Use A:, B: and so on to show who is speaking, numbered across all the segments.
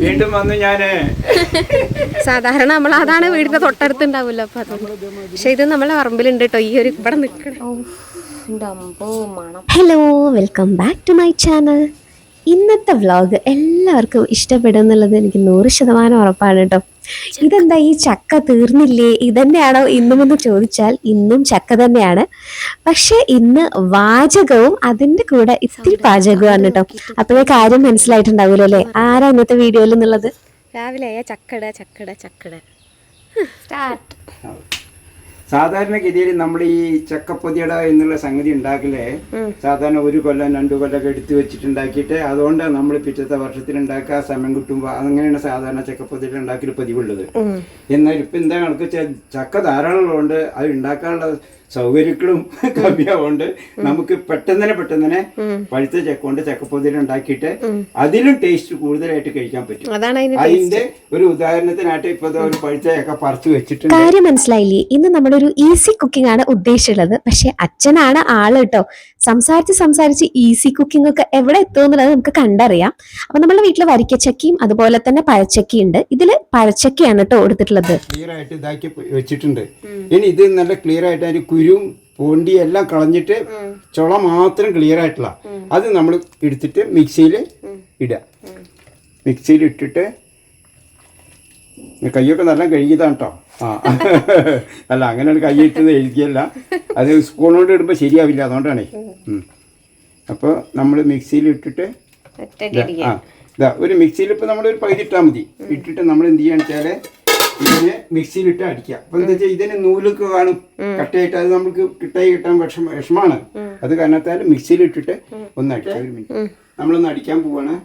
A: വീണ്ടും വന്ന് ഞാന്
B: സാധാരണ നമ്മൾ അതാണ് വീടിന്റെ തൊട്ടടുത്തുണ്ടാവില്ല അപ്പൊ അതുകൊണ്ട്. പക്ഷെ ഇത് നമ്മളെ പറമ്പിലുണ്ട് കേട്ടോ, ഈ ഒരു ഇവിടെ നിൽക്കണം. Hello, welcome back to my channel. ഇന്നത്തെ വ്ളോഗ് എല്ലാവർക്കും ഇഷ്ടപ്പെടും എന്നുള്ളത് എനിക്ക് 100% ഉറപ്പാണ് കേട്ടോ. ഇതെന്താ ഈ ചക്ക തീർന്നില്ലേ, ഇതന്നെയാണോ ഇന്നുമെന്ന് ചോദിച്ചാൽ ഇന്നും ചക്ക തന്നെയാണ്. പക്ഷെ ഇന്ന് വാചകവും അതിന്റെ കൂടെ ഇത്തിരി പാചകവുമാണ് കേട്ടോ. അപ്പോഴേ കാര്യം മനസ്സിലായിട്ടുണ്ടാവുമല്ലോ അല്ലേ ആരാ ഇന്നത്തെ വീഡിയോയിൽ എന്നുള്ളത്. രാവിലെ ചക്കട ചക്കട ചക്കട സ്റ്റാർട്ട്.
A: സാധാരണഗതിയിൽ നമ്മൾ ഈ ചക്കപ്പൊതിയട എന്നുള്ള സംഗതി ഉണ്ടാക്കലേ സാധാരണ 1 കൊല്ലം 2 കൊല്ലമൊക്കെ എടുത്ത് വെച്ചിട്ടുണ്ടാക്കിയിട്ട് അതുകൊണ്ട് നമ്മൾ പിറ്റത്തെ വർഷത്തിൽ ഉണ്ടാക്കുക, സമയം കിട്ടുമ്പോൾ അങ്ങനെയാണ് സാധാരണ ചക്കപ്പൊതിയുടെ ഉണ്ടാക്കൽ പതിവുള്ളത്. എന്നാൽ ഇപ്പം എന്താ കണക്ക് ചക്ക ധാരാളം ഉള്ളതുകൊണ്ട് അത് ഉണ്ടാക്കാനുള്ള സൗകര്യങ്ങളും കമ്മിയാവുകൊണ്ട് നമുക്ക് പെട്ടെന്ന് പഴുത്ത ചക്ക കൊണ്ട് ചക്കപ്പൊതിയിൽ ഉണ്ടാക്കിയിട്ട് അതിലും ടേസ്റ്റ് കൂടുതലായിട്ട് കഴിക്കാൻ പറ്റും. അതിന്റെ ഒരു ഉദാഹരണത്തിനായിട്ട് ഇപ്പൊ ഒരു പഴുത്ത ചക്ക പറിച്ചു വെച്ചിട്ടുണ്ട്.
B: കാര്യം മനസ്സിലായില്ലേ? ഇന്ന് നമ്മളൊരു ഈസി കുക്കിംഗ് ആണ് ഉദ്ദേശിച്ചുള്ളത്. പക്ഷെ അച്ഛനാണ് ആള് കേട്ടോ. സംസാരിച്ച് ഈസി കുക്കിംഗ് ഒക്കെ എവിടെ എത്തുമെന്നുള്ളത് നമുക്ക് കണ്ടറിയാം. അപ്പൊ നമ്മുടെ വീട്ടില് വരിക്കച്ചക്കയും അതുപോലെ തന്നെ പഴച്ചക്കയും ഉണ്ട്. ഇതില് പഴച്ചക്കയാണ് കേട്ടോ എടുത്തിട്ടുള്ളത്.
A: ക്ലിയർ ആയിട്ട് ഇതാക്കി വെച്ചിട്ടുണ്ട്. ഇനി ഇത് നല്ല ക്ലിയർ ആയിട്ട് അതിന് കുരും പൂണ്ടി എല്ലാം കളഞ്ഞിട്ട് ചുള മാത്രം ക്ലിയർ ആയിട്ടുള്ള അത് നമ്മൾ എടുത്തിട്ട് മിക്സിയിൽ ഇടുക. മിക്സിയിൽ ഇട്ടിട്ട് കൈയൊക്കെ നല്ല കഴുകിയതാണ് കേട്ടോ. അല്ല അങ്ങനെ കൈയിട്ടത് എഴുതിയല്ല, അത് സ്പൂൺ കൊണ്ട് ഇടുമ്പോൾ ശരിയാവില്ല, അതുകൊണ്ടാണേ. അപ്പോൾ നമ്മൾ മിക്സിയിൽ ഇട്ടിട്ട് ഇതാ ഒരു മിക്സിയിൽ ഇപ്പോൾ നമ്മളൊരു പകുതി ഇട്ടാൽ മതി. ഇട്ടിട്ട് നമ്മൾ എന്ത് ചെയ്യുകയാണെന്ന് വെച്ചാൽ ഇതിനെ മിക്സിയിലിട്ട് അടിക്കുക. അപ്പൊ എന്താ വെച്ചാൽ ഇതിന് നൂലൊക്കെ കാണും കട്ടയായിട്ട്, അത് നമുക്ക് കിട്ടാൻ വിഷമാണ്. അത് കാരണത്താൽ മിക്സിയിലിട്ടിട്ട് ഒന്ന് അടിക്കാം. 1 മിനിറ്റ് നമ്മളൊന്ന് അടിക്കാൻ പോവാണ്.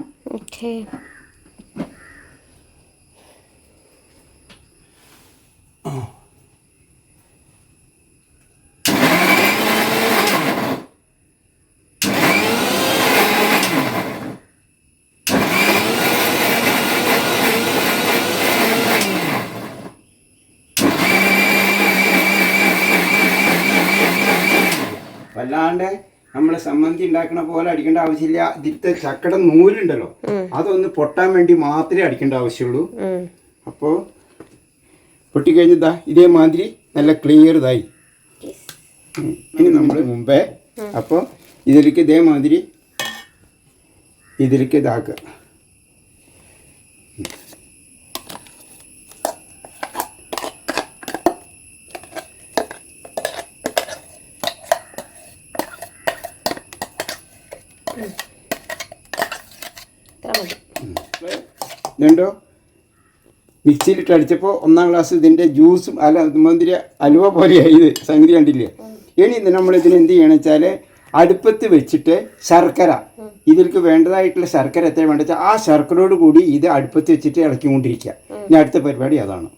A: വല്ലാണ്ട് നമ്മള് സമ്മന്തി ഉണ്ടാക്കണ പോലെ അടിക്കേണ്ട ആവശ്യമില്ല. ഇതിലത്തെ ചക്കട നൂലുണ്ടല്ലോ അതൊന്ന് പൊട്ടാൻ വേണ്ടി മാത്രമേ അടിക്കേണ്ട ആവശ്യമുള്ളൂ. അപ്പോൾ പൊട്ടിക്കഴിഞ്ഞതാ ഇതേമാതിരി നല്ല ക്ലിയർ ഇതായി. ഇനി നമ്മൾ മുമ്പേ അപ്പോൾ ഇതിലേക്ക് ഇതേമാതിരി ഇതിലേക്ക് ഇതാക്കുക. ഇതുണ്ടോ മിക്സിയിലിട്ട് അടിച്ചപ്പോൾ 1-ാം ഗ്ലാസ് ഇതിൻ്റെ ജ്യൂസും മുന്തിരി അലുവ പോലെയായി. ഇത് സംഗതി കണ്ടില്ലേ? ഇനി നമ്മൾ ഇതിന് എന്ത് ചെയ്യണമെന്ന് വെച്ചാൽ അടുപ്പത്ത് വെച്ചിട്ട് ശർക്കര, ഇതിലേക്ക് വേണ്ടതായിട്ടുള്ള ശർക്കര എത്ര വേണ്ട വെച്ചാൽ ആ ശർക്കരയോട് കൂടി ഇത് അടുപ്പത്ത് വെച്ചിട്ട് ഇളക്കിക്കൊണ്ടിരിക്കുക. ഇനി അടുത്ത പരിപാടി അതാണ്.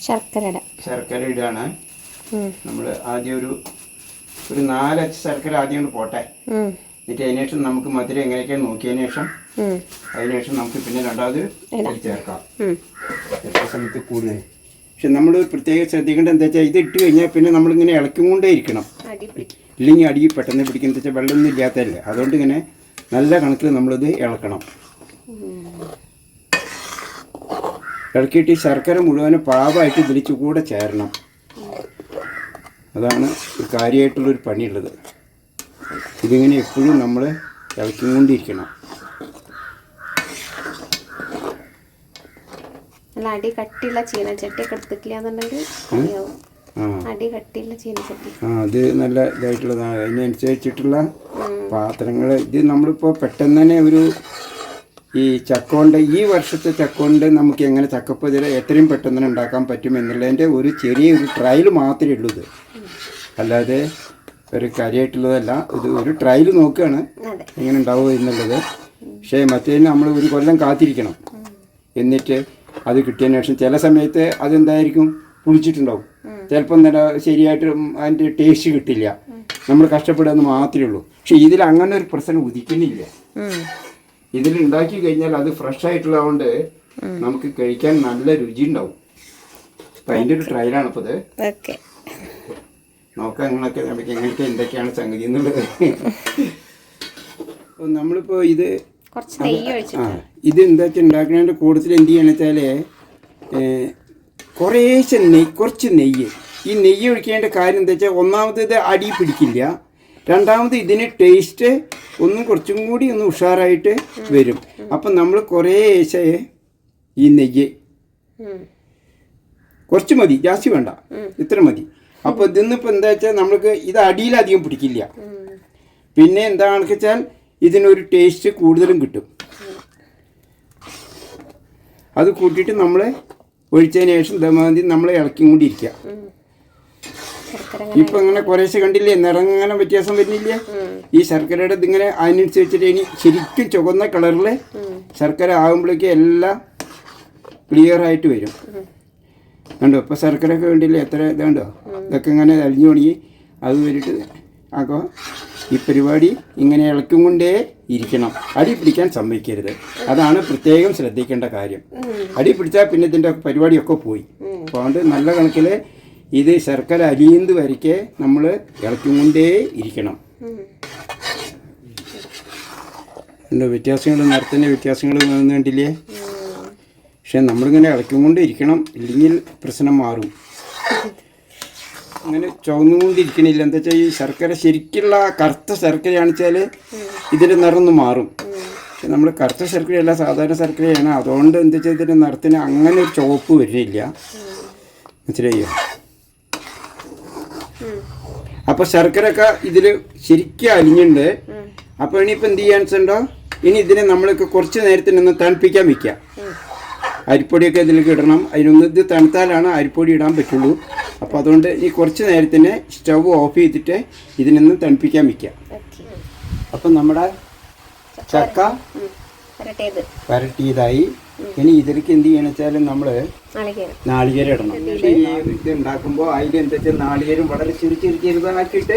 A: ശർക്കര ഇടാണ് നമ്മൾ ആദ്യം ഒരു 4 അച്ച് ശർക്കര ആദ്യം കൊണ്ട് പോട്ടെ. എന്നിട്ട് അതിനുശേഷം നമുക്ക് മധുരം എങ്ങനെയൊക്കെയാണ് നോക്കിയതിന് ശേഷം അതിനുശേഷം നമുക്ക് പിന്നെ രണ്ടാമത് ചേർക്കാം. ചില സമയത്ത് കൂടുതൽ. പക്ഷെ നമ്മൾ പ്രത്യേകം ശ്രദ്ധിക്കേണ്ടത് എന്താ വെച്ചാൽ ഇത് ഇട്ട് കഴിഞ്ഞാൽ പിന്നെ നമ്മളിങ്ങനെ ഇളക്കിക്കൊണ്ടേ ഇരിക്കണം. ഇല്ലെങ്കിൽ അടി പെട്ടെന്ന് പിടിക്കുന്നത് വെച്ചാൽ വെള്ളമൊന്നും ഇല്ലാത്തതല്ലേ. അതുകൊണ്ട് ഇങ്ങനെ നല്ല കണക്കിൽ നമ്മളിത് ഇളക്കണം. ഇളക്കിയിട്ട് ശർക്കര മുഴുവനും പാകമായിട്ട് ഇതിലിച്ചു കൂടെ ചേരണം. അതാണ് കാര്യമായിട്ടുള്ളൊരു പണിയുള്ളത്. ഇതിങ്ങനെ എപ്പോഴും നമ്മൾ ഇളക്കിക്കൊണ്ടിരിക്കണം.
B: അടി കട്ടിയുള്ള ചീനച്ചട്ടിയൊക്കെ എടുത്തിട്ടില്ല എന്നുണ്ടെങ്കിൽ അടി കട്ടിയുള്ള ചീനച്ചട്ടി
A: അത് നല്ല ഇതായിട്ടുള്ളതാണ്. അതിനനുസരിച്ചിട്ടുള്ള പാത്രങ്ങൾ. ഇത് നമ്മളിപ്പോൾ പെട്ടെന്ന് തന്നെ ഈ ചക്ക കൊണ്ട് ഈ വർഷത്തെ ചക്ക കൊണ്ട് നമുക്ക് എങ്ങനെ ചക്കപ്പൊതിര എത്രയും പെട്ടെന്ന് തന്നെ ഉണ്ടാക്കാൻ പറ്റും എന്നുള്ളതിൻ്റെ ഒരു ചെറിയൊരു ട്രയൽ മാത്രമേ ഉള്ളൂ. ഇത് അല്ലാതെ ഒരു കാര്യമായിട്ടുള്ളതല്ല. ഇത് ഒരു ട്രയൽ നോക്കുകയാണ് എങ്ങനെ ഉണ്ടാവുക എന്നുള്ളത്. പക്ഷേ മറ്റേതിന് നമ്മൾ 1 കൊല്ലം കാത്തിരിക്കണം. എന്നിട്ട് അത് കിട്ടിയതിന് ശേഷം ചില സമയത്ത് അതെന്തായിരിക്കും പുളിച്ചിട്ടുണ്ടാവും. ചിലപ്പം തന്നെ ശരിയായിട്ട് അതിൻ്റെ ടേസ്റ്റ് കിട്ടില്ല. നമ്മൾ കഷ്ടപ്പെടുന്നത് മാത്രമേ ഉള്ളൂ. പക്ഷെ ഇതിൽ അങ്ങനെ ഒരു പ്രശ്നം ഉദിക്കുന്നില്ല. ഇതിൽ ഉണ്ടാക്കി കഴിഞ്ഞാൽ അത് ഫ്രഷ് ആയിട്ടുള്ളതുകൊണ്ട് നമുക്ക് കഴിക്കാൻ നല്ല രുചി ഉണ്ടാവും. അപ്പം അതിൻ്റെ ഒരു ട്രയലാണ് ഇപ്പോൾ ഇത്. നോക്കാം നിങ്ങളൊക്കെ നമുക്ക് എങ്ങനെയൊക്കെ എന്തൊക്കെയാണ് സംഗതി എന്നുള്ളത്. അപ്പോൾ നമ്മളിപ്പോൾ ഇത്
B: കുറച്ച് നെയ്യ് ഒഴിച്ചിട്ട്
A: ഇത് എന്താ വെച്ചാൽ ഉണ്ടാക്കുന്നതിൻ്റെ കൂടുതൽ എന്ത് ചെയ്യണമെന്ന് വെച്ചാൽ കുറച്ച് നെയ്യ്. ഈ നെയ്യ് ഒഴിക്കേണ്ട കാര്യം എന്താ വെച്ചാൽ ഒന്നാമത് ഇത് അടി പിടിക്കില്ല, രണ്ടാമത് ഇതിന് ടേസ്റ്റ് കുറച്ചും കൂടി ഒന്ന് ഉഷാറായിട്ട് വരും. അപ്പം നമ്മൾ കുറേശ്ശെ ഈ നെയ്യ് കുറച്ച് മതി, ജാസ്തി വേണ്ട, ഇത്ര മതി. അപ്പോൾ ഇതിന്നിപ്പോൾ എന്താ വെച്ചാൽ നമ്മൾക്ക് ഇത് അടിയിലധികം പിടിക്കില്ല. പിന്നെ എന്താണെന്ന് വെച്ചാൽ ഇതിനൊരു ടേസ്റ്റ് കൂടുതലും കിട്ടും. അത് കൂട്ടിയിട്ട് നമ്മൾ ഒഴിച്ചതിന് ശേഷം ദമാന്തി നമ്മൾ ഇളക്കിക്കൊണ്ടിരിക്കുക. ഇപ്പം ഇങ്ങനെ കുറേശ്ശെ കണ്ടില്ലേ, നിറങ്ങനെ വ്യത്യാസം വരുന്നില്ല. ഈ ശർക്കരയുടെ ഇതിങ്ങനെ അതിനനുസരിച്ചിട്ട് ഇനി ശരിക്കും ചുവന്ന കളറിൽ ശർക്കര ആകുമ്പോഴേക്കും എല്ലാം ക്ലിയറായിട്ട് വരും. കണ്ടോ ഇപ്പോൾ ശർക്കരയൊക്കെ വേണ്ടിയില്ലേ എത്ര ഇതുണ്ടോ, ഇതൊക്കെ ഇങ്ങനെ അലിഞ്ഞു തുടങ്ങി. അത് വരിട്ട് അപ്പോൾ ഈ പരിപാടി ഇങ്ങനെ ഇളക്കും കൊണ്ടേ ഇരിക്കണം, അടി പിടിക്കാൻ സമ്മതിക്കരുത്. അതാണ് പ്രത്യേകം ശ്രദ്ധിക്കേണ്ട കാര്യം. അടി പിടിച്ചാൽ പിന്നെ ഇതിൻ്റെ പരിപാടിയൊക്കെ പോയി. അപ്പോൾ അതുകൊണ്ട് നല്ല കണക്കിൽ ഇത് ശർക്കര അലിയുന്നത് വരയ്ക്ക് നമ്മൾ ഇളക്കും കൊണ്ടേ ഇരിക്കണം. വ്യത്യാസങ്ങൾ നിറത്തിൻ്റെ വ്യത്യാസങ്ങൾ കണ്ടില്ലേ. പക്ഷെ നമ്മളിങ്ങനെ ഇളക്കും കൊണ്ട് ഇരിക്കണം, ഇല്ലെങ്കിൽ പ്രശ്നം മാറും. അങ്ങനെ ചുവന്നുകൊണ്ടിരിക്കണില്ല. എന്താ വെച്ചാൽ ഈ ശർക്കര ശരിക്കുള്ള കറുത്ത ശർക്കരയാണെന്ന് വെച്ചാൽ ഇതിൻ്റെ നിറമൊന്ന് മാറും. പക്ഷെ നമ്മൾ കറുത്ത ശർക്കരയല്ല, സാധാരണ ശർക്കരയാണ്. അതുകൊണ്ട് എന്താ വെച്ചാൽ ഇതിൻ്റെ നിറത്തിന് അങ്ങനെ ഒരു ചുവപ്പ് വരുന്നില്ല, മനസ്സിലായോ. അപ്പോൾ ശർക്കരയൊക്കെ ഇതിൽ ശരിക്കും അലിഞ്ഞുണ്ട്. അപ്പോൾ ഇനിയിപ്പോൾ എന്ത് ചെയ്യാന്ന് വെച്ചിട്ടുണ്ടോ, ഇനി ഇതിനെ നമ്മൾക്ക് കുറച്ച് നേരത്തിനൊന്ന് തണുപ്പിക്കാൻ വയ്ക്കുക. അരിപ്പൊടിയൊക്കെ ഇതിലേക്ക് ഇടണം. അതിനൊന്ന് ഇത് തണുത്താലാണ് അരിപ്പൊടി ഇടാൻ പറ്റുള്ളൂ. അപ്പോൾ അതുകൊണ്ട് ഈ കുറച്ച് നേരത്തിന് സ്റ്റവ് ഓഫ് ചെയ്തിട്ട് ഇതിനൊന്ന് തണുപ്പിക്കാൻ വയ്ക്കുക. അപ്പം നമ്മുടെ ചക്ക വരട്ടിയതായി. ഇനി ഇതിലേക്ക് എന്ത് ചെയ്യണം വെച്ചാൽ നമ്മൾ നാളികേരം ഇടണം. ഇത് ഉണ്ടാക്കുമ്പോൾ അതിൽ എന്താ വെച്ചാൽ നാളികേരം വളരെ ചെറുതാക്കിയിട്ട്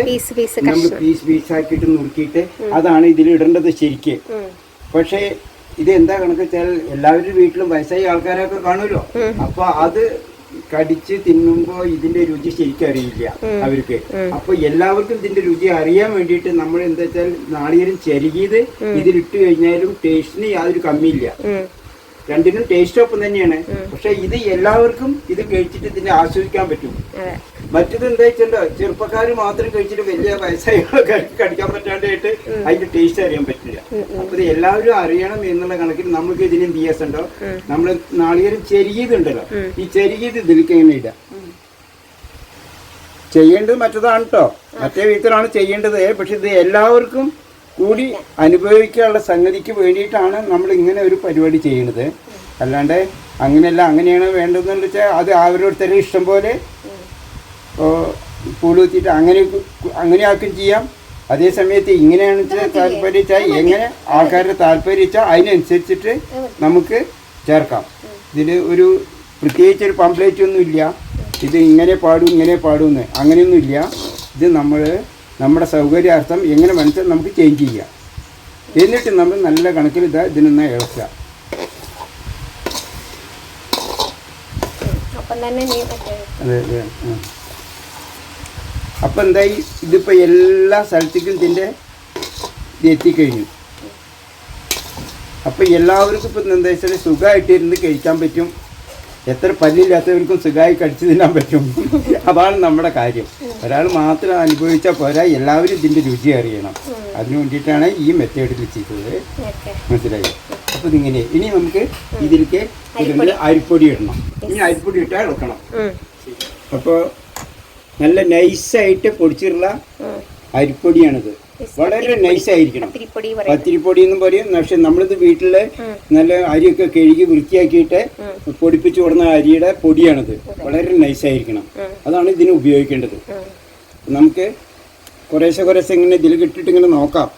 A: നമ്മൾ പീസാക്കിയിട്ട് നുറുക്കിയിട്ട് അതാണ് ഇതിൽ ഇടേണ്ടത് ശരിക്ക്. പക്ഷേ ഇത് എന്താ കണക്ക് വെച്ചാൽ എല്ലാവരുടെ വീട്ടിലും വയസ്സായ ആൾക്കാരൊക്കെ കാണുമല്ലോ. അപ്പൊ അത് കടിച്ച് തിന്നുമ്പോ ഇതിന്റെ രുചി ശരിക്കും അറിയില്ല അവർക്ക്. അപ്പൊ എല്ലാവർക്കും ഇതിന്റെ രുചി അറിയാൻ വേണ്ടിയിട്ട് നമ്മൾ എന്താ വെച്ചാൽ നാളികേരം ചെരുകിയത് ഇതിലിട്ട് കഴിഞ്ഞാലും ടേസ്റ്റിന് യാതൊരു കമ്മിയില്ല. രണ്ടിനും ടേസ്റ്റ് ഒപ്പം തന്നെയാണ്. പക്ഷെ ഇത് എല്ലാവർക്കും ഇത് കഴിച്ചിട്ട് ഇതിനെ ആസ്വദിക്കാൻ പറ്റും. മറ്റത് എന്താ വെച്ചിട്ടുണ്ടോ, ചെറുപ്പക്കാർ മാത്രം കഴിച്ചിട്ട് വലിയ വയസ്സായ കടിക്കാൻ പറ്റാണ്ടായിട്ട് അതിന്റെ ടേസ്റ്റ് അറിയാൻ പറ്റില്ല. അപ്പൊ ഇത് എല്ലാവരും അറിയണം എന്നുള്ള കണക്കിൽ നമുക്ക് ഇതിന് എന്ത് ചെയ്യാസുണ്ടോ, നമ്മൾ നാളികേരം ചെരുകിയതുണ്ടല്ലോ, ഈ ചെരുകിയത് ഇതിലേക്ക് എങ്ങനെ ഇടാം. ചെയ്യേണ്ടത് മറ്റതാണ് കേട്ടോ, മറ്റേ വിധത്തിലാണ് ചെയ്യേണ്ടത്. പക്ഷെ ഇത് എല്ലാവർക്കും കൂടി അനുഭവിക്കാനുള്ള സംഗതിക്ക് വേണ്ടിയിട്ടാണ് നമ്മൾ ഇങ്ങനെ ഒരു പരിപാടി ചെയ്യുന്നത്. അല്ലാണ്ട് അങ്ങനെയല്ല, അങ്ങനെയാണ് വേണ്ടതെന്ന് വെച്ചാൽ അത് ഓരോരുത്തരുടെ ഇഷ്ടം പോലെ പൂളുത്തിയിട്ട് അങ്ങനെ ആക്കും ചെയ്യാം. അതേ സമയത്ത് ഇങ്ങനെയാണ് താല്പര്യച്ചാൽ എങ്ങനെ ആൾക്കാരുടെ താല്പര്യച്ചാൽ അതിനനുസരിച്ചിട്ട് നമുക്ക് ചേർക്കാം. ഇതിന് ഒരു പ്രത്യേകിച്ചൊരു പംപ്ലേറ്റ് ഒന്നും ഇല്ല, ഇത് ഇങ്ങനെ പാടുമെന്ന് അങ്ങനെയൊന്നുമില്ല. ഇത് നമ്മുടെ സൗകര്യാർത്ഥം എങ്ങനെ മനസ്സിൽ നമുക്ക് ചേഞ്ച് ചെയ്യാം. എന്നിട്ട് നമ്മൾ നല്ല കണക്കിൽ ഇതിനൊന്ന് ഇളക്കുക. അതെ അതെ. അപ്പം എന്തായി, ഇതിപ്പോൾ എല്ലാ സ്ഥലത്തേക്കും ഇതിൻ്റെ ഇത് എത്തിക്കഴിഞ്ഞു. അപ്പം എല്ലാവർക്കും ഇപ്പം എന്താ വെച്ചാൽ സുഖമായിട്ടിരുന്ന് കഴിക്കാൻ പറ്റും. എത്ര പല്ലില്ലാത്തവർക്കും സുഖമായി കടിച്ചു തിന്നാൻ പറ്റും. അതാണ് നമ്മുടെ കാര്യം. ഒരാൾ മാത്രം അനുഭവിച്ചാൽ പോരാ, എല്ലാവരും ഇതിൻ്റെ രുചി അറിയണം. അതിനു വേണ്ടിയിട്ടാണ് ഈ മെത്തേഡിൽ ചെയ്തത്, മനസ്സിലായി. അപ്പോൾ ഇതിങ്ങനെ ഇനി നമുക്ക് ഇതിലേക്ക് അരിപ്പൊടി ഇടണം. ഇനി അരിപ്പൊടി ഇട്ടാൽ ഇളക്കണം. അപ്പോൾ നല്ല നൈസായിട്ട് പൊടിച്ചിട്ടുള്ള അരിപ്പൊടിയാണിത്. വളരെ നൈസായിരിക്കണം. പത്തിരിപ്പൊടി എന്നും പറയും. പക്ഷെ നമ്മളിത് വീട്ടിൽ നല്ല അരിയൊക്കെ കഴുകി വൃത്തിയാക്കിയിട്ട് പൊടിപ്പിച്ചു കൊടുക്കുന്ന അരിയുടെ പൊടിയാണിത്. വളരെ നൈസായിരിക്കണം. അതാണ് ഇതിന് ഉപയോഗിക്കേണ്ടത്. നമുക്ക് കുറേശ്ശെ ഇങ്ങനെ ഇതിൽ ഇട്ടിട്ട് ഇങ്ങനെ നോക്കാം.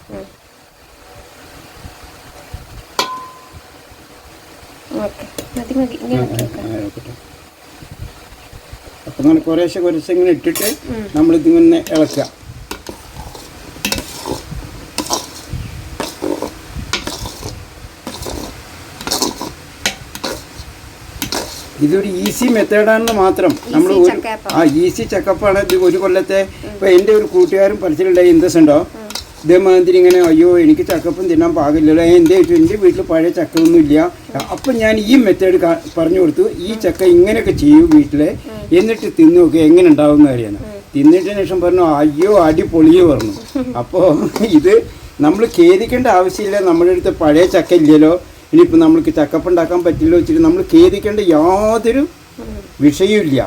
A: അപ്പം അങ്ങനെ കുറേശ്ശെ ഇങ്ങനെ ഇട്ടിട്ട് നമ്മളിതിങ്ങനെ ഇളക്കുക. ഇതൊരു ഈസി മെത്തേഡാണെന്ന് മാത്രം. നമ്മൾ ഈസി ചെക്കപ്പാണ് ഇത്. ഒരു കൊല്ലത്തെ ഇപ്പോൾ എൻ്റെ ഒരു കൂട്ടുകാരൻ പഠിച്ചിട്ടുണ്ടായി ഇൻട്രസ്റ്റ് ഇതേമാതിരി ഇങ്ങനെ അയ്യോ എനിക്ക് ചക്കപ്പം തിന്നാൻ പാകില്ലല്ലോ, എൻ്റെ വീട്ടിൽ പഴയ ചക്കമൊന്നും ഇല്ല. അപ്പം ഞാൻ ഈ മെത്തേഡ് പറഞ്ഞു കൊടുത്തു. ഈ ചക്ക ഇങ്ങനെയൊക്കെ ചെയ്യൂ വീട്ടിൽ, എന്നിട്ട് തിന്നു നോക്കുക എങ്ങനെ ഉണ്ടാവും എന്ന് അറിയാം. തിന്നിട്ടതിന് ശേഷം പറഞ്ഞു അയ്യോ അടിപൊളിയെ പറഞ്ഞു. അപ്പോൾ ഇത് നമ്മൾ ഖേദിക്കേണ്ട ആവശ്യമില്ല. നമ്മുടെ അടുത്ത് പഴയ ചക്ക ഇല്ലല്ലോ, ഇനിയിപ്പോൾ നമ്മൾക്ക് ചക്കപ്പം ഉണ്ടാക്കാൻ പറ്റില്ലോ വെച്ചിട്ട് നമ്മൾ ഖേദിക്കേണ്ട യാതൊരു വിഷയമില്ല.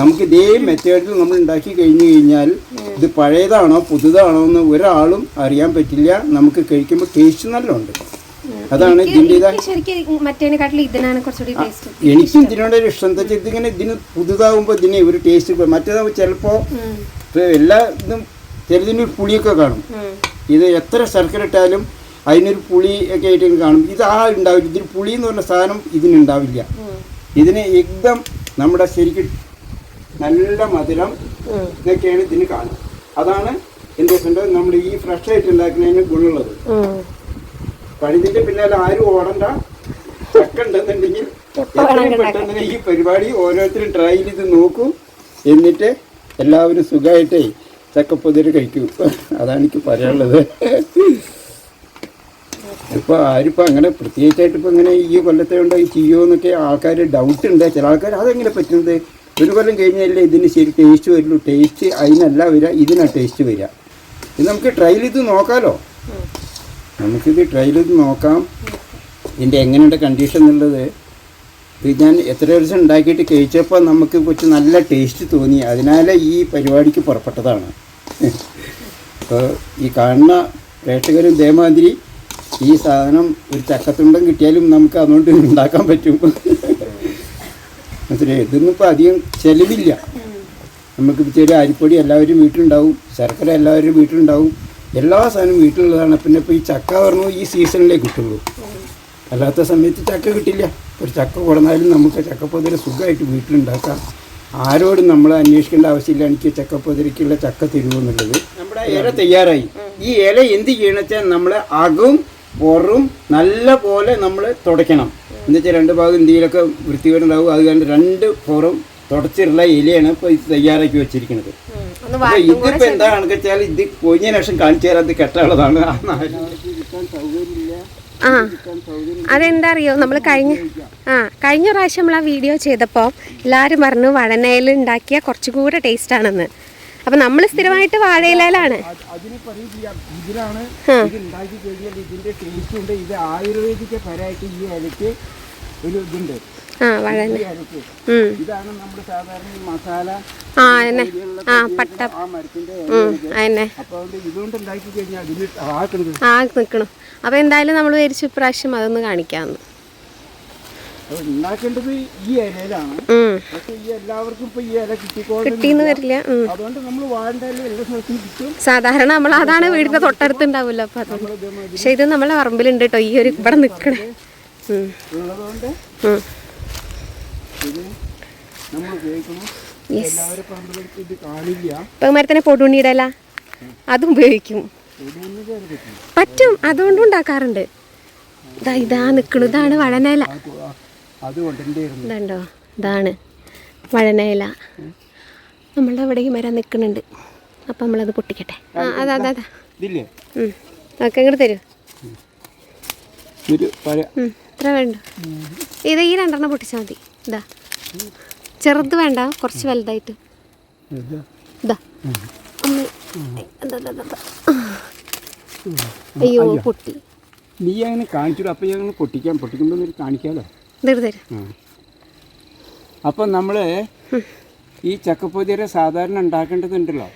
A: നമുക്ക് ഇതേ മെത്തേഡിൽ നമ്മൾ ഉണ്ടാക്കി കഴിഞ്ഞു കഴിഞ്ഞാൽ ഇത് പഴയതാണോ പുതുതാണോ എന്ന് ഒരാളും അറിയാൻ പറ്റില്ല. നമുക്ക് കഴിക്കുമ്പോൾ ടേസ്റ്റ് നല്ല ഉണ്ട്. അതാണ് ഇതിൻ്റെതായ. എനിക്കും ഇതിനോട് ഒരു ഇഷ്ടം. എന്താ വെച്ചാൽ ഇതിങ്ങനെ ഇതിന് പുതുതാകുമ്പോൾ ഇതിന് ഒരു ടേസ്റ്റ്. മറ്റേതാകുമ്പോൾ ചിലപ്പോൾ എല്ലാ ഇതും ചിലതിനൊരു പുളിയൊക്കെ കാണും. ഇത് എത്ര ശർക്കര ഇട്ടാലും അതിനൊരു പുളി ഒക്കെ ആയിട്ട് കാണും. ഇത് ഉണ്ടാവില്ല. ഇതിന് പുളി എന്ന് പറഞ്ഞ സാധനം ഇതിനുണ്ടാവില്ല. ഇതിന് ഏകദം നമ്മുടെ ശരിക്കും നല്ല മധുരം ഇതൊക്കെയാണ് ഇതിന് കാണും. അതാണ് എന്താ വെച്ചിട്ടുണ്ടെങ്കിൽ നമ്മൾ ഈ ഫ്രഷ് ആയിട്ട് ഉണ്ടാക്കുന്നതിന് ഗുണമുള്ളത്. പഴുതിന്റെ പിന്നാലെ ആരും ഓടണ്ട. ചക്ക ഉണ്ടെന്നുണ്ടെങ്കിൽ എത്രയും പെട്ടെന്ന് ഈ പരിപാടി ഓരോരുത്തരും ട്രൈ ചെയ്ത് നോക്കും. എന്നിട്ട് എല്ലാവരും സുഖമായിട്ടേ ചക്കപ്പൊതിര് കഴിക്കൂ. അതാണ് എനിക്ക് പറയാനുള്ളത്. ഇപ്പോൾ ആരിപ്പോൾ അങ്ങനെ പ്രത്യേകിച്ചായിട്ട് ഇപ്പോൾ ഇങ്ങനെ ഈ കൊല്ലത്തെ ഉണ്ടായി ചെയ്യുമോ എന്നൊക്കെ ആൾക്കാർ ഡൗട്ട് ഉണ്ട്. ചില ആൾക്കാർ അതെങ്ങനെ പറ്റുന്നത്, ഒരു കൊല്ലം കഴിഞ്ഞാലേ ഇതിന് ശരി ടേസ്റ്റ് വരുള്ളൂ. ടേസ്റ്റ് അതിനല്ല വരിക, ഇതിനാണ് ടേസ്റ്റ് വരിക. ഇത് നമുക്ക് ട്രയൽ ചെയ്ത് നോക്കാമല്ലോ. നമുക്കിത് ട്രയൽ ചെയ്ത് നോക്കാം ഇതിൻ്റെ എങ്ങനെയുണ്ട് കണ്ടീഷൻ എന്നുള്ളത്. ഇത് ഞാൻ എത്ര ദിവസം ഉണ്ടാക്കിയിട്ട് കഴിച്ചപ്പോൾ നമുക്ക് കുറച്ച് നല്ല ടേസ്റ്റ് തോന്നി. അതിനാൽ ഈ പരിപാടിക്ക് പുറപ്പെട്ടതാണ്. അപ്പോൾ ഈ കാണുന്ന പ്രേക്ഷകരും ഇതേമാതിരി ഈ സാധനം ഒരു ചക്കത്തുണ്ടം കിട്ടിയാലും നമുക്ക് അതുകൊണ്ട് ഉണ്ടാക്കാൻ പറ്റും. മനസ്സിലായി. ഇതൊന്നും ഇപ്പോൾ അധികം ചിലവില്ല. നമുക്ക് ചെറിയ അരിപ്പൊടി എല്ലാവരും വീട്ടിലുണ്ടാവും, ശർക്കര എല്ലാവരും വീട്ടിലുണ്ടാവും, എല്ലാ സാധനവും വീട്ടിലുള്ളതാണ്. പിന്നെ ഇപ്പോൾ ഈ ചക്ക പറഞ്ഞു ഈ സീസണിലേ കിട്ടുള്ളൂ. അല്ലാത്ത സമയത്ത് ചക്ക കിട്ടില്ല. ഒരു ചക്ക കൊടുന്നാലും നമുക്ക് ചക്കപ്പൊതിര സുഖമായിട്ട് വീട്ടിലുണ്ടാക്കാം. ആരോടും നമ്മൾ അന്വേഷിക്കേണ്ട ആവശ്യമില്ല എനിക്ക് ചക്കപ്പൊതിരയ്ക്കുള്ള ചക്ക തരുമെന്നുള്ളത്. നമ്മുടെ ഇല തയ്യാറായി. ഈ ഇല എന്ത് ചെയ്യണമെന്ന് വെച്ചാൽ നമ്മൾ അകവും പുറവും നല്ല പോലെ നമ്മൾ തുടയ്ക്കണം. എന്നുവെച്ചാൽ രണ്ട് ഭാഗം എന്തെങ്കിലുമൊക്കെ വൃത്തികേടുണ്ടാവും. അത് കാരണം രണ്ട് പുറം തുടച്ചിട്ടുള്ള ഇലയാണ് ഇപ്പോൾ ഇത് തയ്യാറാക്കി വെച്ചിരിക്കുന്നത്. അപ്പോൾ ഇതിപ്പോൾ എന്താണെന്ന് വെച്ചാൽ ഇത് കൊഞ്ഞതിന് ശേഷം കാണിച്ചു തരാൻ കെട്ടുള്ളതാണ്.
B: അതെന്താ അറിയോ, നമ്മൾ കഴിഞ്ഞ പ്രാവശ്യം നമ്മൾ ആ വീഡിയോ ചെയ്തപ്പോൾ എല്ലാവരും പറഞ്ഞു വഴനയിൽ ഉണ്ടാക്കിയ കുറച്ചുകൂടെ ടേസ്റ്റ് ആണെന്ന്. അപ്പം നമ്മൾ സ്ഥിരമായിട്ട് വാഴയിലാണ്.
A: ഇതിലാണ് ഉണ്ടാക്കി കഴിഞ്ഞാൽ ഇതിന്റെ ടേസ്റ്റ് ഉണ്ട്. ഇത് ആയുർവേദിക്ക് പരമായിട്ട് ഈ ഇലയ്ക്ക് ഒരു ഇതുണ്ട്. ഇതാണ് നമ്മുടെ സാധാരണ മസാല
B: പട്ട
A: ആ മരത്തിന്റെ. അപ്പൊ ഇതുകൊണ്ട് ഉണ്ടാക്കി കഴിഞ്ഞാൽ അതിന്
B: നിൽക്കണം. അപ്പൊ എന്തായാലും നമ്മൾ വിചാരിച്ചു ഇപ്രാവശ്യം അതൊന്ന് കാണിക്കാമെന്ന്.
A: ഉണ്ടാക്കേണ്ടത് ഈ ഇലയിലാണ്. പക്ഷെ ഈ എല്ലാവർക്കും ഇപ്പൊ ഈ ഇല
B: കിട്ടിയെന്ന് വരില്ല.
A: അതുകൊണ്ട് നമ്മൾ വാഴന്റെ ഇല എല്ലാ സ്ഥലത്തും കിട്ടും.
B: സാധാരണ നമ്മൾ അതാണ് വീടിന്റെ തൊട്ടടുത്ത് ഉണ്ടാവില്ല. അപ്പൊ അതുകൊണ്ട് പക്ഷെ ഇത് നമ്മളെ പറമ്പിലുണ്ട് കേട്ടോ. ഈ ഒരു ഇവിടെ നിൽക്കണേ
A: ഉള്ളതുകൊണ്ട് ഇത് നമ്മൾ ഉപയോഗിക്കണം. എല്ലാവരും പറമ്പുകൾക്ക് ഇത് കാണില്ല.
B: ഇപ്പൊ മരത്തിനെ പൊടുണ്ണിയിടല അതും ഉപയോഗിക്കും. പറ്റും, അതുകൊണ്ടും ഉണ്ടാക്കാറുണ്ട്. ഇതാ നിൽക്കണു. ഇതാണ് വഴനയില. ഇതുണ്ടോ, ഇതാണ് വഴനയില. നമ്മളുടെ അവിടെ ഈ മരം നിൽക്കുന്നുണ്ട്. അപ്പം നമ്മളത് പൊട്ടിക്കട്ടെ. അതാ ഓക്കെ, ഇങ്ങോട്ട് തരൂ. ഇത്ര വേണ്ട. ഇത് ഈ രണ്ടെണ്ണം പൊട്ടിച്ചാൽ മതി. ഇതാ ചെറുത് വേണ്ട, കുറച്ച് വലുതായിട്ട്. ഇതാ അയ്യോ പൊട്ടി.
A: നീ അങ്ങനെ കാണിച്ചു. അപ്പം ഞങ്ങൾ പൊട്ടിക്കുമ്പോൾ കാണിക്കാമല്ലോ. അപ്പം നമ്മൾ ഈ ചക്കപ്പൊതിര സാധാരണ ഉണ്ടാക്കേണ്ടതുണ്ടല്ലോ.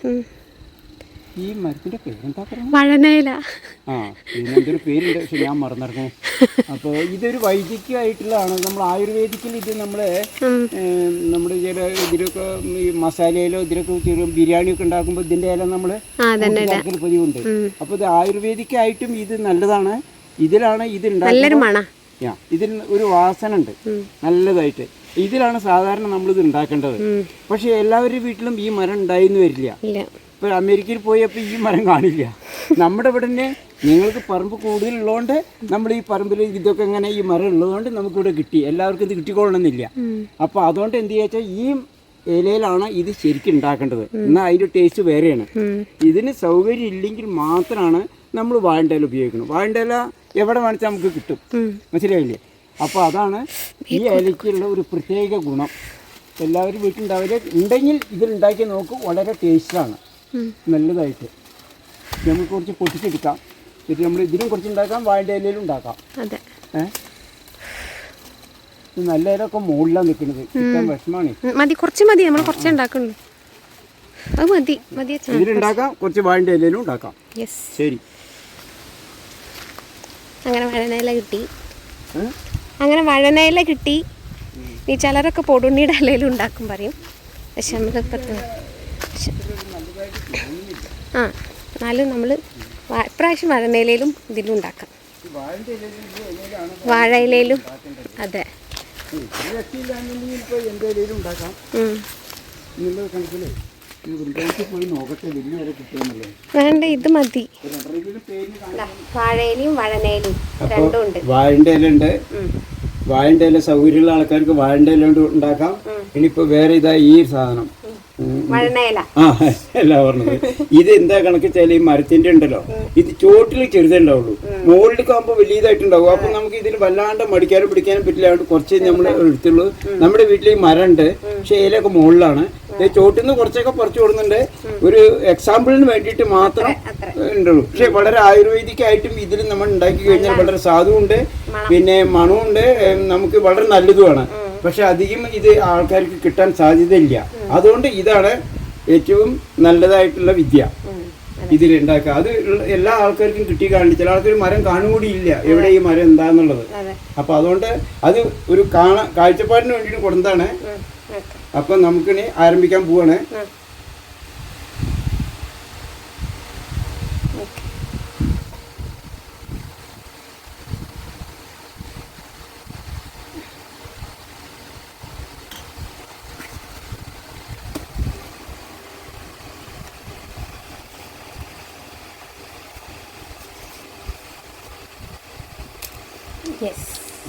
A: ഈ മരത്തിന്റെ പേരെന്താ പറയുക?
B: വഴനയില.
A: ഇതിനെന്തൊരു പേരുണ്ട്, പക്ഷെ ഞാൻ മറന്നിറങ്ങും. അപ്പോൾ ഇതൊരു വൈദ്യമായിട്ടുള്ളതാണ്. നമ്മൾ ആയുർവേദിക്കിൽ ഇത് നമ്മുടെ ചില ഇതിലൊക്കെ ഈ മസാലയിലോ ഇതിലൊക്കെ ബിരിയാണിയൊക്കെ ഉണ്ടാക്കുമ്പോൾ ഇതിൻ്റെ ഇല നമ്മൾ പതിവുണ്ട്. അപ്പോൾ ഇത് ആയുർവേദിക്കായിട്ടും ഇത് നല്ലതാണ്. ഇതിലാണ് ഇത് ഉണ്ടാക്കുന്നത്. ഇതിൽ ഒരു വാസന ഉണ്ട് നല്ലതായിട്ട്. ഇതിലാണ് സാധാരണ നമ്മളിത് ഉണ്ടാക്കേണ്ടത്. പക്ഷെ എല്ലാവരുടെ വീട്ടിലും ഈ മരം ഉണ്ടായിന്ന് വരില്ല. ഇപ്പോൾ അമേരിക്കയിൽ പോയപ്പോൾ ഈ മരം കാണില്ല. നമ്മുടെ ഇവിടെ തന്നെ നിങ്ങൾക്ക് പറമ്പ് കൂടുതലുള്ളതുകൊണ്ട് നമ്മൾ ഈ പറമ്പിൽ ഇതൊക്കെ ഇങ്ങനെ ഈ മരം ഉള്ളതുകൊണ്ട് നമുക്കിവിടെ കിട്ടി. എല്ലാവർക്കും ഇത് കിട്ടിക്കൊള്ളണമെന്നില്ല. അപ്പോൾ അതുകൊണ്ട് എന്ത് ചെയ്യാച്ചാൽ ഈ ഇലയിലാണ് ഇത് ശരിക്കും ഉണ്ടാക്കേണ്ടത്. എന്നാൽ അതിൻ്റെ ടേസ്റ്റ് വേറെയാണ്. ഇതിന് സൗകര്യം ഇല്ലെങ്കിൽ മാത്രമാണ് നമ്മൾ വാഴണ്ടയില ഉപയോഗിക്കുന്നത്. വാഴണ്ടയില എവിടെ വേണിച്ചാൽ നമുക്ക് കിട്ടും, മനസ്സിലായില്ലേ? അപ്പോൾ അതാണ് ഈ ഇലയ്ക്കുള്ള ഒരു പ്രത്യേക ഗുണം. എല്ലാവരും വീട്ടിലുണ്ടാവില്ല, ഉണ്ടെങ്കിൽ ഇതിലുണ്ടാക്കി നോക്കും. വളരെ ടേസ്റ്റാണ്, നല്ലതായിട്ട്. നമുക്ക് കുറച്ച് പൊട്ടിച്ചെടുക്കാം. എന്നിട്ട് നമ്മൾ ഇതിനും കുറച്ച് ഉണ്ടാക്കാം, വാഴണ്ടയിലും ഉണ്ടാക്കാം. നല്ല ഇലൊക്കെ മുകളിലാണ് നിൽക്കുന്നത്. കിട്ടാൻ വിഷമാണ്.
B: മതി, കുറച്ച് മതി, നമ്മൾ കുറച്ച് ഉണ്ടാക്കുള്ളൂ. അത് മതി, മതി.
A: ഇതിലുണ്ടാക്കാം, കുറച്ച് വാഴണ്ടയിലും ഉണ്ടാക്കാം. ശരി.
B: അങ്ങനെ വഴനയില കിട്ടി, അങ്ങനെ വഴനയില കിട്ടി. ഈ ചിലരൊക്കെ പൊടുണ്ണിയുടെ ഇലയിലും ഉണ്ടാക്കും പറയും. പക്ഷെ നമ്മളിപ്പോൾ എന്നാലും നമ്മൾ ഇപ്രാവശ്യം വഴനയിലും ഇതിലും ഉണ്ടാക്കാം. വാഴയിലും അതെ. വേണ്ട, ഇത് മതി. വാഴയിലും വഴനയിലും രണ്ടും ഉണ്ട്.
A: വാഴന്റെ ഇല ഉണ്ട്, വാഴന്റെ ഇല സൗകര്യമുള്ള ആൾക്കാർക്ക് വാഴന്റെ ഇല ഉണ്ടാക്കാം. ഇനിയിപ്പോ വേറെ ഇതാ ഈ സാധനം അല്ല പറഞ്ഞത്. ഇത് എന്താ കണക്ക് വെച്ചാൽ ഈ മരത്തിന്റെ ഉണ്ടല്ലോ, ഇത് ചോട്ടിൽ ചെറുതുണ്ടാവുള്ളൂ, മുകളിലേക്ക് ആകുമ്പോൾ വലിയതായിട്ടുണ്ടാവും. അപ്പൊ നമുക്ക് ഇതിന് വല്ലാണ്ട് മടിക്കാനും പിടിക്കാനും പറ്റില്ല. കുറച്ച് നമ്മൾ എടുത്തുള്ളൂ. നമ്മുടെ വീട്ടിൽ ഈ മരം ഉണ്ട്, പക്ഷെ ഇലയൊക്കെ മുകളിലാണ്. ചോട്ടിൽ നിന്ന് കുറച്ചൊക്കെ പറിച്ചു കൊടുക്കുന്നുണ്ട്. ഒരു എക്സാമ്പിളിന് വേണ്ടിയിട്ട് മാത്രം ഉണ്ടുള്ളൂ. പക്ഷെ വളരെ ആയുർവേദിക്കായിട്ടും ഇതിൽ നമ്മൾ ഉണ്ടാക്കി കഴിഞ്ഞാൽ വളരെ സാധുവുണ്ട്, പിന്നെ മണമുണ്ട്, നമുക്ക് വളരെ നല്ലതുമാണ്. പക്ഷെ അധികം ഇത് ആൾക്കാർക്ക് കിട്ടാൻ സാധ്യതയില്ല. അതുകൊണ്ട് ഇതാണ് ഏറ്റവും നല്ലതായിട്ടുള്ള വിദ്യ ഇതിലുണ്ടാക്കുക. അത് എല്ലാ ആൾക്കാർക്കും കിട്ടി കാണില്ല. ചില ആൾക്കാർ മരം കാണുകൂടിയില്ല എവിടെ ഈ മരം എന്താന്നുള്ളത്. അപ്പൊ അതുകൊണ്ട് അത് ഒരു കാഴ്ചപ്പാടിന് വേണ്ടിയിട്ട് കൊടുത്താണ്. അപ്പൊ നമുക്കിനി ആരംഭിക്കാൻ പോവാണ്.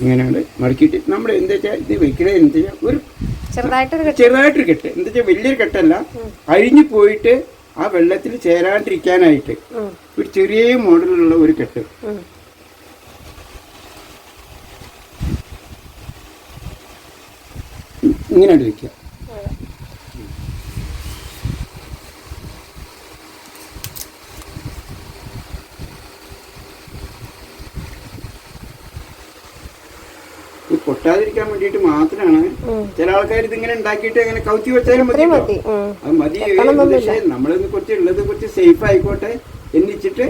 A: ഇങ്ങനെയാണ് മടക്കിയിട്ട് നമ്മൾ എന്താ വെച്ചാൽ ഇത് വെക്കണേ എന്താ വെച്ചാൽ ഒരു ചെറുതായിട്ടൊരു കെട്ട്, എന്താ വെച്ചാൽ വലിയൊരു കെട്ടല്ല, അഴിഞ്ഞു പോയിട്ട് ആ വെള്ളത്തിൽ ചേരാണ്ടിരിക്കാനായിട്ട് ഒരു ചെറിയ മോഡലുള്ള ഒരു കെട്ട്. ഇങ്ങനെയാണ് വെക്കുക. പൊട്ടാതിരിക്കാൻ വേണ്ടിയിട്ട് മാത്രമാണ്. ചില ആൾക്കാർ ഇതിങ്ങനെ ഉണ്ടാക്കിയിട്ട് അങ്ങനെ കൗത്തി വെച്ചാലും മതി, അത് മതി. പക്ഷേ നമ്മളൊന്ന് കുറച്ച് ഉള്ളത് കുറച്ച് സേഫ് ആയിക്കോട്ടെ എന്നിച്ചിട്ട്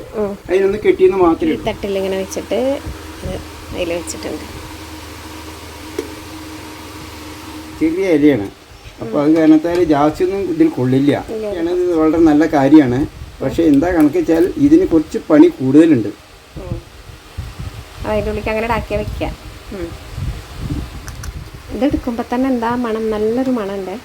A: അതിനൊന്ന് കെട്ടിയെന്ന് മാത്രമേ.
B: തട്ടിൽ ഇങ്ങനെ വെച്ചിട്ട് അതിൽ വെച്ചിട്ടുണ്ട്.
A: ചെറിയ ഇലയാണ്, അപ്പൊ അത് കാരണത്താൽ ജാസ്തിയൊന്നും ഇതിൽ കൊള്ളില്ല. ഇത് വളരെ നല്ല കാര്യമാണ്. പക്ഷെ എന്താ കണക്ക് വെച്ചാൽ ഇതിന് കുറച്ച് പണി കൂടുതലുണ്ട്.
B: അതിൻ്റെ ഉള്ളിലേക്ക് അങ്ങനെ ഇടാക്കിയാൽ വെക്കുക. ഇതെടുക്കുമ്പോൾ തന്നെ എന്താ മണം, നല്ലൊരു മണമുണ്ട്.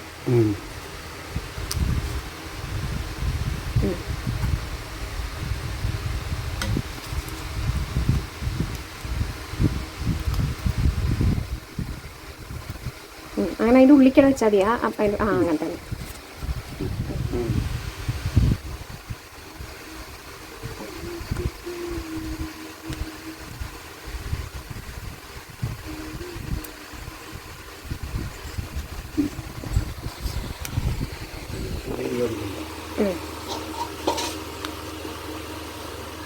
B: അങ്ങനെ അതിൻ്റെ ഉള്ളിക്കട വെച്ചാൽ മതിയാ. അപ്പം അതിൻ്റെ അങ്ങനെ തന്നെ.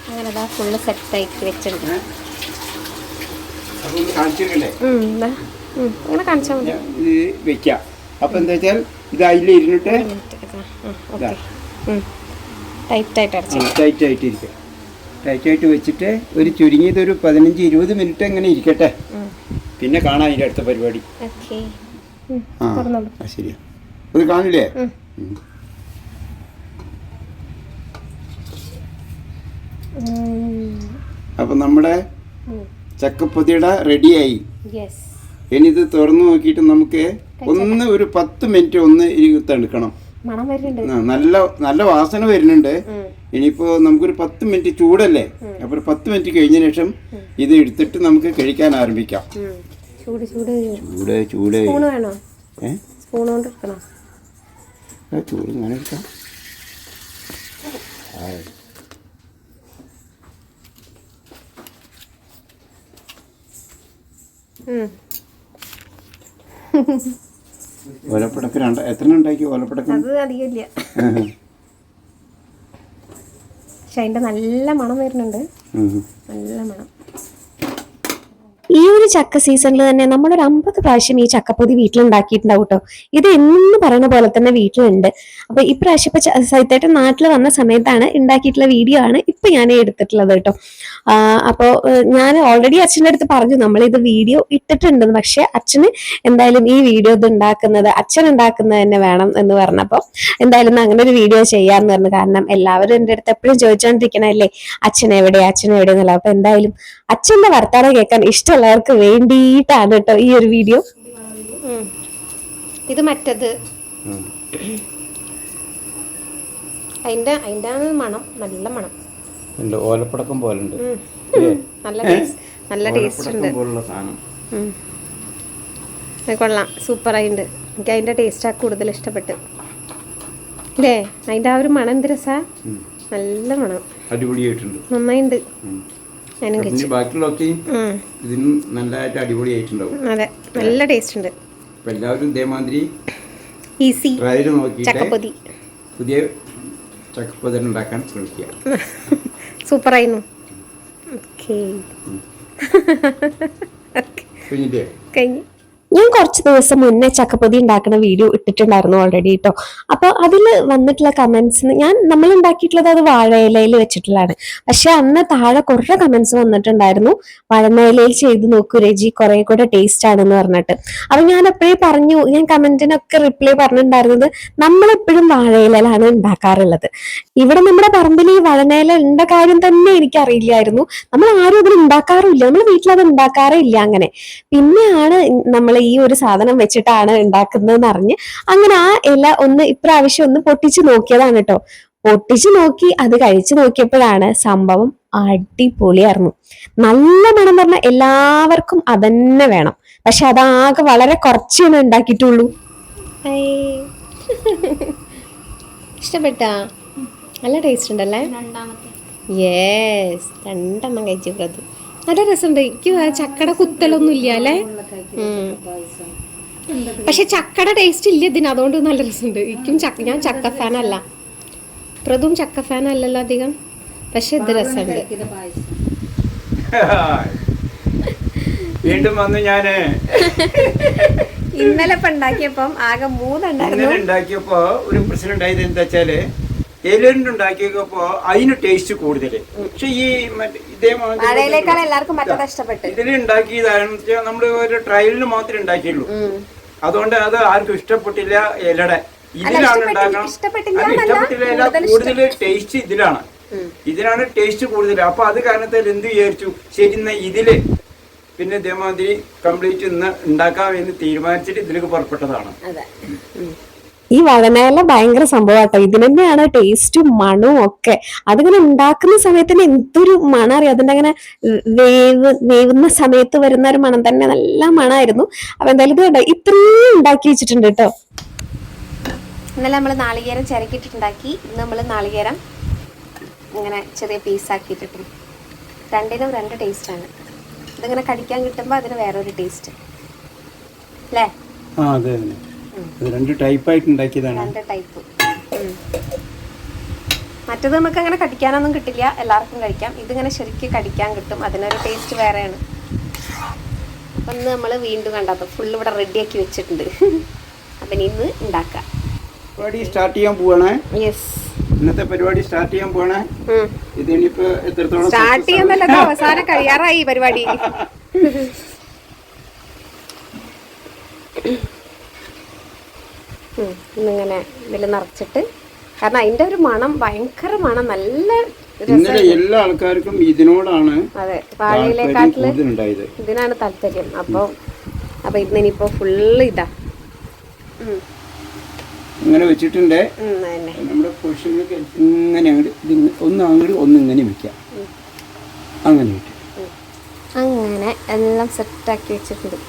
B: അങ്ങനെ ഫുള്ള് സെറ്റായിട്ട് വെച്ചിട്ടുണ്ട്. അങ്ങനെ കാണിച്ചാൽ മതി.
A: ഇത് വെക്കാം. അപ്പൊ എന്താ വെച്ചാൽ ഇത് അതിൽ ഇരുന്നിട്ട് ടൈറ്റായിട്ടിരിക്കുക. ടൈറ്റായിട്ട് വെച്ചിട്ട് ഒരു ചുരുങ്ങിയതൊരു 15-20 മിനിറ്റ് അങ്ങനെ ഇരിക്കട്ടെ. പിന്നെ കാണാം അതിൻ്റെ അടുത്ത പരിപാടി. ശരിയാ, അത് കാണില്ലേ? അപ്പൊ നമ്മുടെ ചക്കപ്പൊതിയുടെ റെഡിയായി. ഇനി ഇത് തുറന്നു നോക്കിയിട്ട് നമുക്ക് ഒന്ന് ഒരു 10 മിനിറ്റ് ഒന്ന് തണുക്കണം. നല്ല നല്ല വാസന വരുന്നുണ്ട്. ഇനിയിപ്പോൾ നമുക്കൊരു 10 മിനിറ്റ് ചൂടല്ലേ, അപ്പോൾ ഒരു 10 മിനിറ്റ് കഴിഞ്ഞ ശേഷം ഇത് എടുത്തിട്ട് നമുക്ക് കഴിക്കാൻ ആരംഭിക്കാം.
B: ചൂട് ചൂട്
A: ചൂട് ചൂട്
B: സ്പൂൺ വേണോ? സ്പൂൺ കൊണ്ട് എടുക്കണോ?
A: ചൂട് ഇങ്ങനെ എടുക്കാം. ഓലപ്പടക്കം എത്ര ഉണ്ടാക്കി ഓലപ്പടക്കം?
B: അത് അധികമില്ല, പക്ഷെ അതിന്റെ നല്ല മണം വരുന്നുണ്ട്, നല്ല മണം. ഈ ഒരു ചക്ക സീസണിൽ തന്നെ നമ്മളൊരു 50 പ്രാവശ്യം ഈ ചക്കപ്പൊതി വീട്ടിലുണ്ടാക്കിയിട്ടുണ്ടാവും കേട്ടോ. ഇത് എന്ന് പറയുന്ന പോലെ തന്നെ വീട്ടിലുണ്ട്. അപ്പൊ ഇപ്രാവശ്യം ഇപ്പൊ സൈത്തേട്ടൻ നാട്ടിൽ വന്ന സമയത്താണ് ഉണ്ടാക്കിയിട്ടുള്ള വീഡിയോ ആണ് ഇപ്പൊ ഞാൻ എടുത്തിട്ടുള്ളത് കേട്ടോ. അപ്പോൾ ഞാൻ ഓൾറെഡി അച്ഛൻ്റെ അടുത്ത് പറഞ്ഞു നമ്മളിത് വീഡിയോ ഇട്ടിട്ടുണ്ടെന്ന്, പക്ഷെ അച്ഛന് എന്തായാലും ഈ വീഡിയോ ഇത് ഉണ്ടാക്കുന്നത് അച്ഛൻ ഉണ്ടാക്കുന്നത് തന്നെ വേണം എന്ന് പറഞ്ഞപ്പോൾ എന്തായാലും അങ്ങനെ ഒരു വീഡിയോ ചെയ്യാന്ന് പറഞ്ഞു. കാരണം എല്ലാവരും എൻ്റെ അടുത്ത് എപ്പോഴും ചോദിച്ചോണ്ടിരിക്കണല്ലേ അച്ഛൻ എവിടെ എന്നുള്ള. അപ്പൊ എന്തായാലും അച്ഛന്റെ വർത്താനം കേൾക്കാൻ ഇഷ്ടമുള്ളവർക്ക് വേണ്ടിയിട്ടാണ് കേട്ടോ ഈ ഒരു വീഡിയോ. ഇത് മറ്റത് അതിന്റെ മണം, നല്ല മണം,
A: ഓലപ്പടക്കം പോലെ ഉണ്ട്,
B: നല്ല ടേസ്റ്റ് ഉണ്ട്, കൊള്ളാം, സൂപ്പറായിട്ടുണ്ട്. എനിക്ക് അതിന്റെ ടേസ്റ്റാ കൂടുതൽ ഇഷ്ടപ്പെട്ട് അല്ലേ. അതിന്റെ ആ ഒരു മണം എന്ത് രസാ, നല്ല മണം,
A: അടിപൊളിയായിട്ടുണ്ട്,
B: നന്നായിട്ടുണ്ട്.
A: ഇതിനും നല്ലതായിട്ട് അടിപൊളിയായിട്ടുണ്ടാവും.
B: അതെ, നല്ല ടേസ്റ്റ് ഉണ്ട്.
A: എല്ലാവരും ഇതേമാതിരി
B: ഈസി
A: നോക്കിയിട്ട് പുതിയ ചക്കപ്പൊതി ഉണ്ടാക്കാൻ ശ്രമിക്കുക.
B: സൂപ്പറായിരുന്നു. കഴിഞ്ഞു. ഞാൻ കുറച്ച് ദിവസം മുന്നേ ചക്കപ്പൊതി ഉണ്ടാക്കുന്ന വീഡിയോ ഇട്ടിട്ടുണ്ടായിരുന്നു ഓൾറെഡി കേട്ടോ. അപ്പോൾ അതിൽ വന്നിട്ടുള്ള കമന്റ്സ് നമ്മൾ ഉണ്ടാക്കിയിട്ടുള്ളത് അത് വാഴയിലയിൽ വെച്ചിട്ടുള്ളതാണ്. പക്ഷെ അന്ന് താഴെ കുറേ കമന്റ്സ് വന്നിട്ടുണ്ടായിരുന്നു, വാഴയിലയിൽ ചെയ്ത് നോക്കൂ രജി, കുറെ കൂടെ ടേസ്റ്റ് ആണെന്ന് പറഞ്ഞിട്ട്. അപ്പൊ ഞാൻ എപ്പോഴേ പറഞ്ഞു, ഞാൻ കമന്റിനൊക്കെ റിപ്ലൈ പറഞ്ഞിട്ടുണ്ടായിരുന്നത് നമ്മളെപ്പോഴും വാഴയിലാണ് ഉണ്ടാക്കാറുള്ളത്. ഇവിടെ നമ്മുടെ പറമ്പിൽ ഈ വാഴയില ഉണ്ട കാര്യം തന്നെ എനിക്കറിയില്ലായിരുന്നു. നമ്മൾ ആരും അതിൽ ഉണ്ടാക്കാറുമില്ല, നമ്മൾ വീട്ടിലത് ഉണ്ടാക്കാറേ ഇല്ല. അങ്ങനെ പിന്നെയാണ് നമ്മൾ ഈ ഒരു സാധനം വെച്ചിട്ടാണ് ഉണ്ടാക്കുന്നതെന്ന് അറിഞ്ഞ് അങ്ങനെ ആ ഇല ഇപ്രാവശ്യം ഒന്ന് പൊട്ടിച്ചു നോക്കിയതാണ് കേട്ടോ. പൊട്ടിച്ചു നോക്കി അത് കഴിച്ചു നോക്കിയപ്പോഴാണ് സംഭവം അടിപൊളിയായിരുന്നു. നല്ല മണം പറഞ്ഞാൽ എല്ലാവർക്കും അതന്നെ വേണം. പക്ഷെ അതാകെ വളരെ കുറച്ചേ ഉണ്ടാക്കിയിട്ടുള്ളൂ. ഇഷ്ടപ്പെട്ടാ? നല്ല ടേസ്റ്റ് ഉണ്ടല്ലേ? യെസ്, 2 കഴിച്ചു പ്രതു. നല്ല രസമുണ്ട്. എനിക്ക് ചക്കട കുത്തലൊന്നും ഇല്ല അല്ലേ. പക്ഷെ ചക്കട ടേസ്റ്റ് ഇല്ല ഇതിന്, അതുകൊണ്ട് നല്ല രസമുണ്ട്. എനിക്കും ഞാൻ ചക്ക ഫാൻ അല്ല, പ്രതും ചക്ക ഫാൻ അല്ലല്ലോ അധികം, പക്ഷെ ഇത് രസമുണ്ട്.
A: വീണ്ടും വന്നു ഞാന്
B: ഇന്നലെ ഉണ്ടാക്കിയപ്പം ആകെ 3
A: ഉണ്ടാക്കിയപ്പോ ഒരു പ്രശ്നം ഉണ്ടായത് എന്താ വെച്ചാല് എലുണ്ട് ഉണ്ടാക്കിയപ്പോ അതിന് ടേസ്റ്റ് കൂടുതൽ. പക്ഷെ ഈ ഇതിൽ ഉണ്ടാക്കിയതാണെന്ന് വെച്ചാൽ നമ്മള് ഒരു ട്രയലിന് മാത്രമേ ഉണ്ടാക്കിയുള്ളൂ. അതുകൊണ്ട് അത് ആർക്കും ഇഷ്ടപ്പെട്ടില്ല. എലടെ ഇതിലാണ് ഉണ്ടാക്കണം, ഇഷ്ടപ്പെട്ടില്ല. കൂടുതൽ ടേസ്റ്റ് ഇതിലാണ് ടേസ്റ്റ് കൂടുതൽ. അപ്പൊ അത് കാരണത്താൽ എന്ത് വിചാരിച്ചു, ശരി എന്നാ ഇതില് പിന്നെ ഇതേമാതിരി കംപ്ലീറ്റ് ഇന്ന് ഉണ്ടാക്കാമെന്ന് തീരുമാനിച്ചിട്ട് ഇതിലേക്ക് പുറപ്പെട്ടതാണ്.
B: ഈ വഴനയില ഭയങ്കര സംഭവമാട്ടോ. ഇതിന് തന്നെയാണ് ടേസ്റ്റും മണവും ഒക്കെ. അതിങ്ങനെ ഉണ്ടാക്കുന്ന സമയത്ത് തന്നെ എന്തൊരു മണം അറിയാം. അതിന്റെ അങ്ങനെ വേവുന്ന സമയത്ത് വരുന്ന ഒരു മണം തന്നെ നല്ല മണമായിരുന്നു. അപ്പൊ എന്തായാലും ഇത് കേട്ടോ ഇത്രയും ഉണ്ടാക്കി വെച്ചിട്ടുണ്ട് കേട്ടോ. ഇന്നലെ നമ്മൾ നാളികേരം ചിരക്കിയിട്ടുണ്ടാക്കി. ഇന്ന് നമ്മൾ നാളികേരം ഇങ്ങനെ ചെറിയ പീസാക്കിയിട്ടിട്ടും. രണ്ടിനും 2 ടേസ്റ്റാണ്. ഇതിങ്ങനെ കടിക്കാൻ കിട്ടുമ്പോൾ അതിന് വേറൊരു ടേസ്റ്റ് അല്ലേ?
A: അതെ, 2 ടൈപ്പായിട്ട് ഉണ്ടാക്കിയതാണ്.
B: 2 ടൈപ്പ്. മറ്റത് നമുക്ക് അങ്ങനെ കടിക്കാനൊന്നും കിട്ടില്ല, എല്ലാവർക്കും കഴിക്കാം. ഇതിങ്ങനെ ശരിക്കും കടിക്കാൻ കിട്ടും, അതിനൊരു ടേസ്റ്റ് വേറെയാണ്. അപ്പം ഇന്ന് നമ്മൾ വീണ്ടും കണ്ടത് ഫുള്ള് ഇവിടെ റെഡിയാക്കി വെച്ചിട്ടുണ്ട്. അപ്പം ഇന്ന് ഉണ്ടാക്കാം.
A: പരിപാടി സ്റ്റാർട്ട് ചെയ്യാൻ പോവാണ്.
B: യെസ്,
A: ഇന്നത്തെ പരിപാടി സ്റ്റാർട്ട് ചെയ്യാൻ പോവാണ്. ഇതിനിപ്പോ എത്രത്തോളം
B: സ്റ്റാർട്ട് ചെയ്യാന്നല്ല, അവസാനം കഴിയാറായി പരിപാടി. ഇന്നിങ്ങനെ ഇതിൽ നിറച്ചിട്ട്, കാരണം അതിന്റെ ഒരു മണം ഭയങ്കര മണം, നല്ല
A: ഇന്നലെ എല്ലാ ആൾക്കാർക്കും ഇതിനോടാണ്,
B: അതെ, വാഴയിലേക്കാട്ടില് ഇതിനാണ് താല്പര്യം. അപ്പൊ ഇന്നിനിപ്പോ ഫുള്ള് ഇതാ
A: ഇങ്ങനെ വെച്ചിട്ടുണ്ട്. നമ്മുടെ പൊസിഷനിലേക്ക് ഇങ്ങനെ അങ്ങോട്ട് ഒന്ന് അങ്ങോട്ട് ഒന്ന് ഇങ്ങനെ വെക്കാം. അങ്ങനെ ഇട്ട്
B: അങ്ങനെ എല്ലാം സെറ്റാക്കി വെച്ചിട്ടുണ്ട്.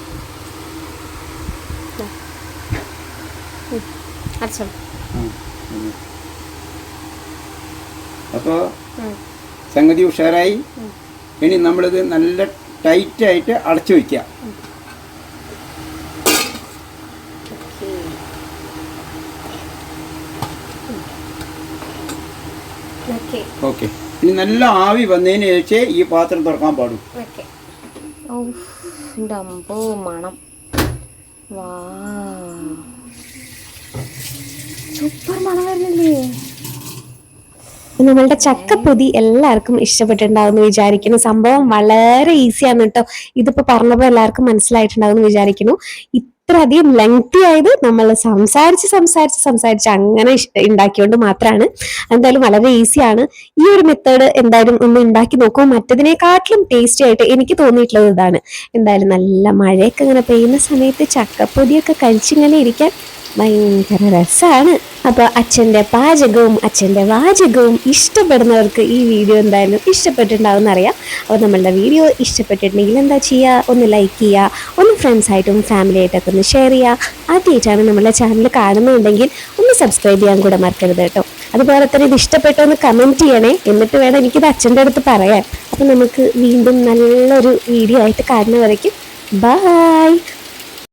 A: അപ്പോൾ സംഗതി ഉഷാറായി. ഇനി നമ്മളിത് നല്ല ടൈറ്റായിട്ട് അടച്ചു വയ്ക്കുക. ഓക്കെ. ഇനി നല്ല ആവി വന്നതിന് ശേഷം ഈ പാത്രം തുറക്കാൻ പാടും.
B: മണം സൂപ്പർ മണം വരുന്നില്ലേ. നമ്മളുടെ ചക്കപ്പൊതി എല്ലാവർക്കും ഇഷ്ടപ്പെട്ടിട്ടുണ്ടാവും എന്ന് വിചാരിക്കുന്നു. സംഭവം വളരെ ഈസിയാണ് കേട്ടോ. ഇതിപ്പോ പറഞ്ഞപ്പോൾ എല്ലാവർക്കും മനസ്സിലായിട്ടുണ്ടാവും എന്ന് വിചാരിക്കുന്നു. ഇത്രയധികം ലെങ്തി ആയത് നമ്മൾ സംസാരിച്ച് അങ്ങനെ ഉണ്ടാക്കിയോണ്ട് മാത്രമാണ്. എന്തായാലും വളരെ ഈസിയാണ്. ഈ ഒരു മെത്തേഡ് എന്തായാലും ഒന്ന് ഉണ്ടാക്കി നോക്കും. മറ്റതിനെക്കാട്ടിലും ടേസ്റ്റി ആയിട്ട് എനിക്ക് തോന്നിയിട്ടുള്ളത് ഇതാണ്. എന്തായാലും നല്ല മഴയൊക്കെ ഇങ്ങനെ പെയ്യുന്ന സമയത്ത് ചക്കപ്പൊതിയൊക്കെ കഴിച്ചിങ്ങനെ ഇരിക്കാൻ ഭയങ്കര രസമാണ്. അപ്പോൾ അച്ഛൻ്റെ പാചകവും അച്ഛൻ്റെ വാചകവും ഇഷ്ടപ്പെടുന്നവർക്ക് ഈ വീഡിയോ എന്തായാലും ഇഷ്ടപ്പെട്ടിട്ടുണ്ടാവും എന്നറിയാം. അപ്പോൾ നമ്മളുടെ വീഡിയോ ഇഷ്ടപ്പെട്ടിട്ടുണ്ടെങ്കിൽ എന്താ ചെയ്യുക, ഒന്ന് ലൈക്ക് ചെയ്യുക, ഒന്ന് ഫ്രണ്ട്സായിട്ടും ഫാമിലി ആയിട്ടൊക്കെ ഒന്ന് ഷെയർ ചെയ്യുക. ആദ്യമായിട്ടാണ് നമ്മളുടെ ചാനൽ കാണുന്നുണ്ടെങ്കിൽ ഒന്ന് സബ്സ്ക്രൈബ് ചെയ്യാൻ കൂടെ മറക്കരുത് കേട്ടോ. അതുപോലെ തന്നെ ഇത് ഇഷ്ടപ്പെട്ടോ എന്ന് കമൻറ്റ് ചെയ്യണേ. എന്നിട്ട് വേണം എനിക്കിത് അച്ഛൻ്റെ അടുത്ത് പറയാൻ. അപ്പോൾ നമുക്ക് വീണ്ടും നല്ലൊരു വീഡിയോ ആയിട്ട് കാണുന്നവരേക്കും ബൈ.